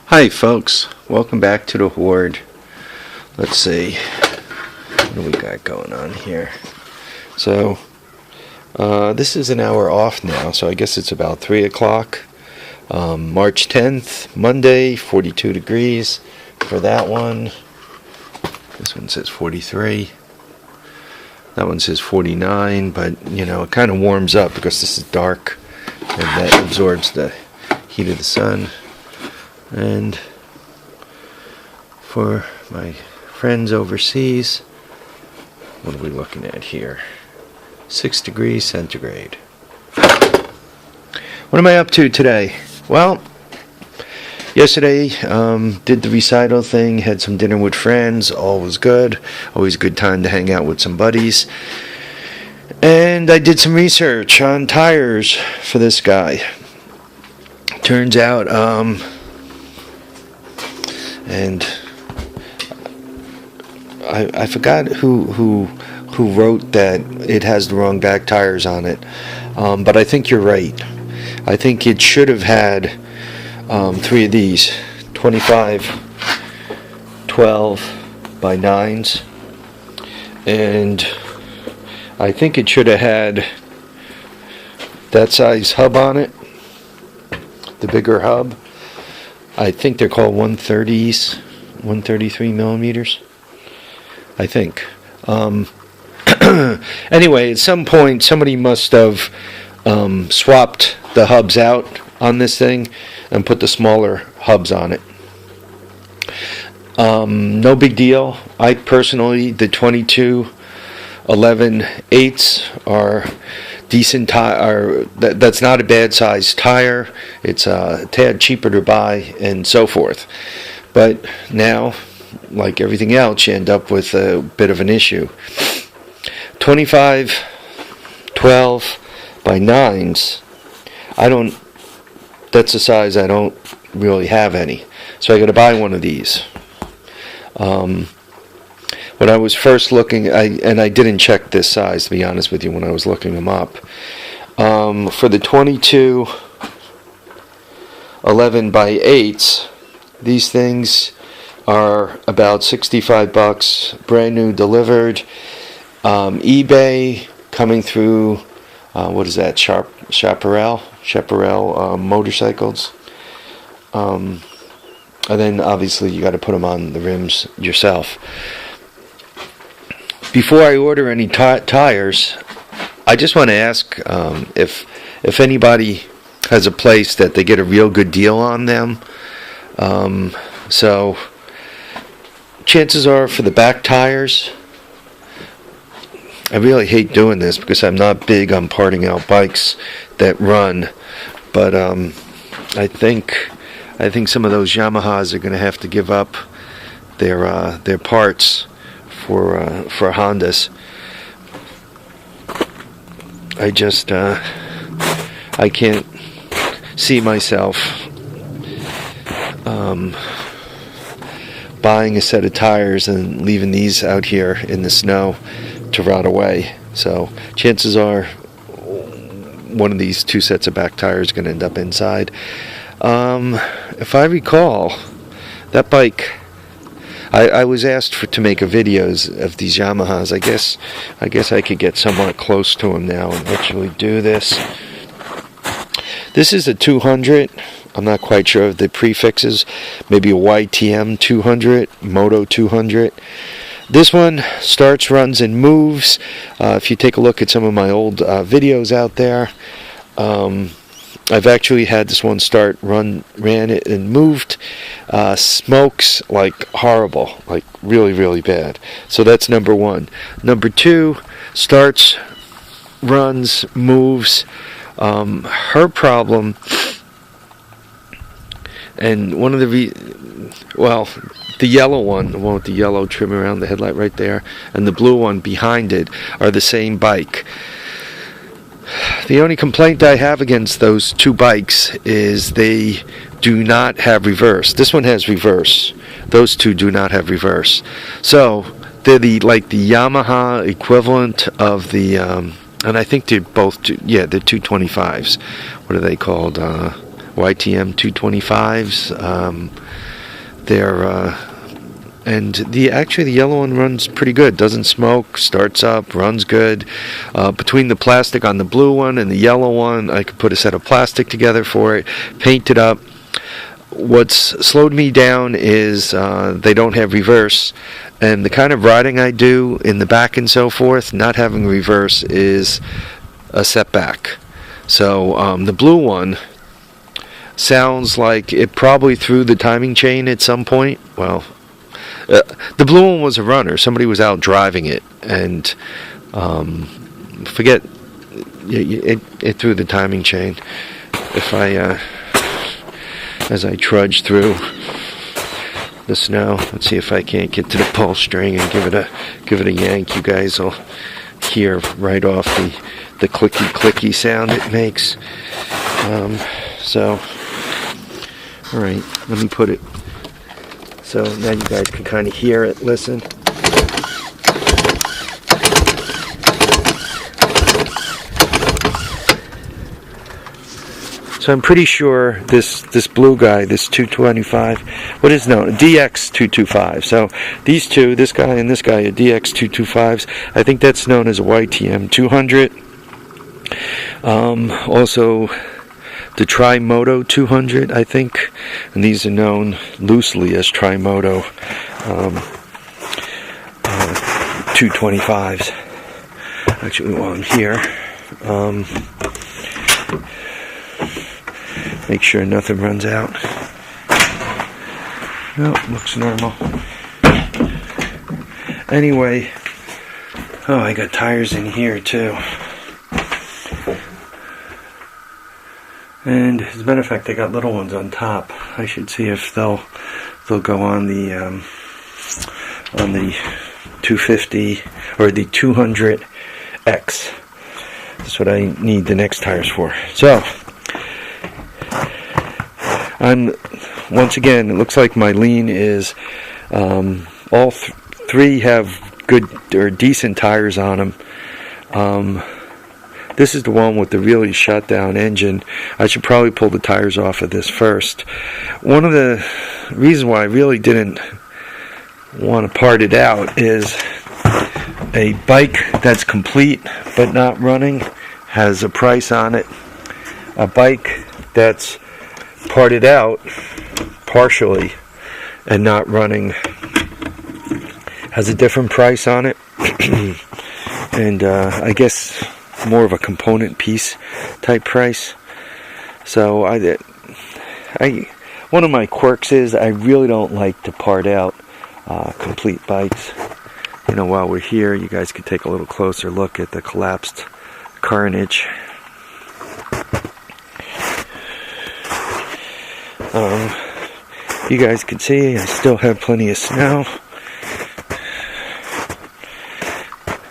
Hi folks, welcome back to the Horde. Let's see, what do we got going on here? So, this is an hour off now, so I guess it's about 3 o'clock. March 10th, Monday, 42 degrees for that one. This one says 43. That one says 49, but you know, it kind of warms up because this is dark and that absorbs the heat of the sun. And for my friends overseas, what are we looking at here? 6 degrees centigrade. What am I up to today? Well, yesterday did the recital thing, had some dinner with friends, all was good. Always a good time to hang out with some buddies. And I did some research on tires for this guy. Turns out, and I forgot who wrote that it has the wrong back tires on it, but I think you're right. I think it should have had 3 of these 25 12 by 9s, and I think it should have had that size hub on it, the bigger hub. I think they're called 130s, 133 millimeters, I think. Anyway, at some point, somebody must have swapped the hubs out on this thing and put the smaller hubs on it. No big deal. I personally, the 2211 8s are decent tire. That's not a bad size tire. It's a tad cheaper to buy and so forth. But now, like everything else, you end up with a bit of an issue. 25 12 by 9s, that's a size I don't really have any, so I got to buy one of these. When I was first looking, I didn't check this size, to be honest with you, when I was looking them up. For the 2211 by 8s, these things are about $65, brand new, delivered. eBay, coming through, what is that, Chaparral motorcycles. And then obviously you got to put them on the rims yourself. Before I order any tires, I just want to ask if anybody has a place that they get a real good deal on them. So chances are for the back tires, I really hate doing this because I'm not big on parting out bikes that run, but I think some of those Yamahas are going to have to give up their parts for Hondas. I can't see myself buying a set of tires and leaving these out here in the snow to rot away. So chances are one of these 2 sets of back tires is going to end up inside. If I recall, that bike, I was asked to make a videos of these Yamahas. I guess I could get somewhat close to them now and actually do this. This is a 200. I'm not quite sure of the prefixes. Maybe a YTM 200, Moto 200. This one starts, runs, and moves. If you take a look at some of my old videos out there, I've actually had this one start, ran it, and moved. Smokes like horrible, like really, really bad. So that's number 1. Number 2, starts, runs, moves. Her problem, and one of the the yellow one, the one with the yellow trim around the headlight right there, and the blue one behind it are the same bike. The only complaint I have against those 2 bikes is they do not have reverse. This one has reverse. Those 2 do not have reverse. So they're the Yamaha equivalent of the, and I think they're both, they're 225s. What are they called? YTM 225s. And actually the yellow one runs pretty good. Doesn't smoke, starts up, runs good. Between the plastic on the blue one and the yellow one, I could put a set of plastic together for it, paint it up. What's slowed me down is they don't have reverse, and the kind of riding I do in the back and so forth, not having reverse is a setback. So the blue one sounds like it probably threw the timing chain at some point. Well, the blue one was a runner. Somebody was out driving it, and forget it threw the timing chain. If I as I trudge through the snow, let's see if I can't get to the pull string and give it a yank. You guys will hear right off the clicky sound it makes. So, all right, let me put it so now you guys can kind of hear it, listen. So I'm pretty sure this blue guy, this 225, what is known, DX225. So these two, this guy and this guy, are DX225s. I think that's known as a YTM 200. Also the Trimoto200, I think, and these are known loosely as Trimoto 225s. Actually, while I'm here, make sure nothing runs out. No, looks normal. Anyway, oh, I got tires in here too. And as a matter of fact, they got little ones on top. I should see if they'll go on the 250 or the 200X. That's what I need the next tires for. So once again, it looks like my lean is all three have good or decent tires on them. This is the one with the really shut down engine. I should probably pull the tires off of this first. One of the reasons why I really didn't want to part it out is a bike that's complete but not running has a price on it. A bike that's parted out partially and not running has a different price on it. And I guess more of a component piece type price. So one of my quirks is I really don't like to part out complete bikes. You know, while we're here, you guys could take a little closer look at the collapsed carnage. You guys can see I still have plenty of snow.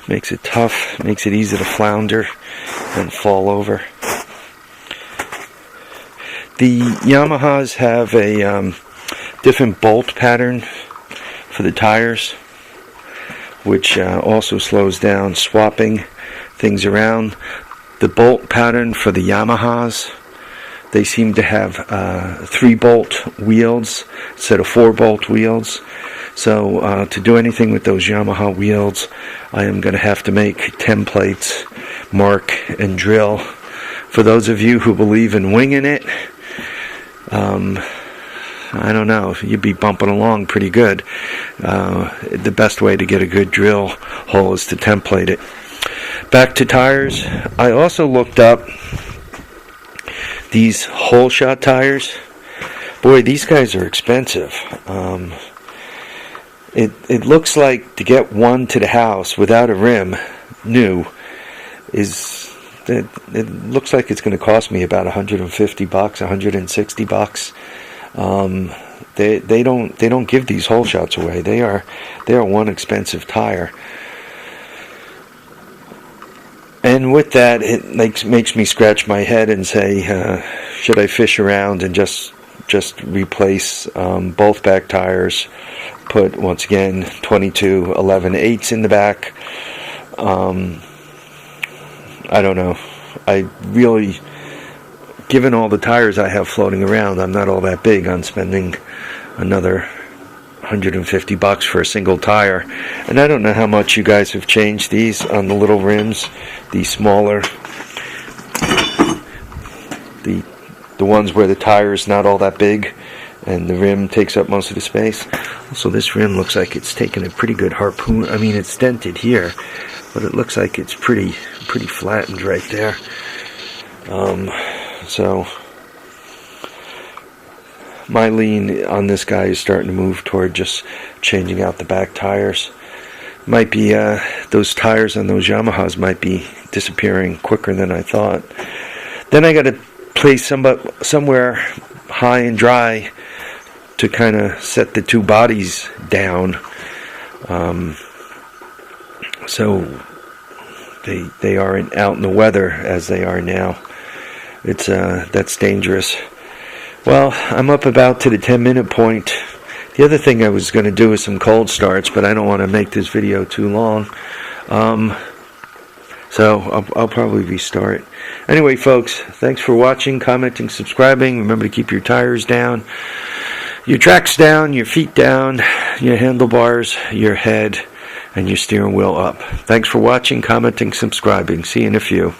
Makes it tough, makes it easy to flounder and fall over. The Yamahas have a different bolt pattern for the tires, which also slows down swapping things around. The bolt pattern for the Yamahas, they seem to have 3-bolt wheels instead of 4-bolt wheels. So to do anything with those Yamaha wheels, I am going to have to make templates, mark, and drill. For those of you who believe in winging it, I don't know, you'd be bumping along pretty good. The best way to get a good drill hole is to template it. Back to tires, I also looked up these hole shot tires. Boy, these guys are expensive. It looks like to get one to the house without a rim, new, it looks like it's going to cost me about $150, $160. They don't give these hole shots away. They are one expensive tire. And with that, it makes me scratch my head and say, should I fish around and just replace both back tires? Put, once again, 22 11/8 in the back. I don't know. I really given all the tires I have floating around, I'm not all that big on spending another $150 for a single tire. And I don't know how much you guys have changed these on the little rims, these smaller, the ones where the tire is not all that big and the rim takes up most of the space. Also, this rim looks like it's taken a pretty good harpoon. I mean, it's dented here, but it looks like it's pretty flattened right there. So my lean on this guy is starting to move toward just changing out the back tires. Might be those tires on those Yamahas might be disappearing quicker than I thought. Then I got to place somewhere high and dry to kind of set the two bodies down. So they aren't out in the weather as they are now. It's that's dangerous. Well, I'm up about to the 10-minute point. The other thing I was going to do is some cold starts, but I don't want to make this video too long. So I'll probably restart. Anyway, folks, thanks for watching, commenting, subscribing. Remember to keep your tires down, your tracks down, your feet down, your handlebars, your head, and your steering wheel up. Thanks for watching, commenting, subscribing. See you in a few.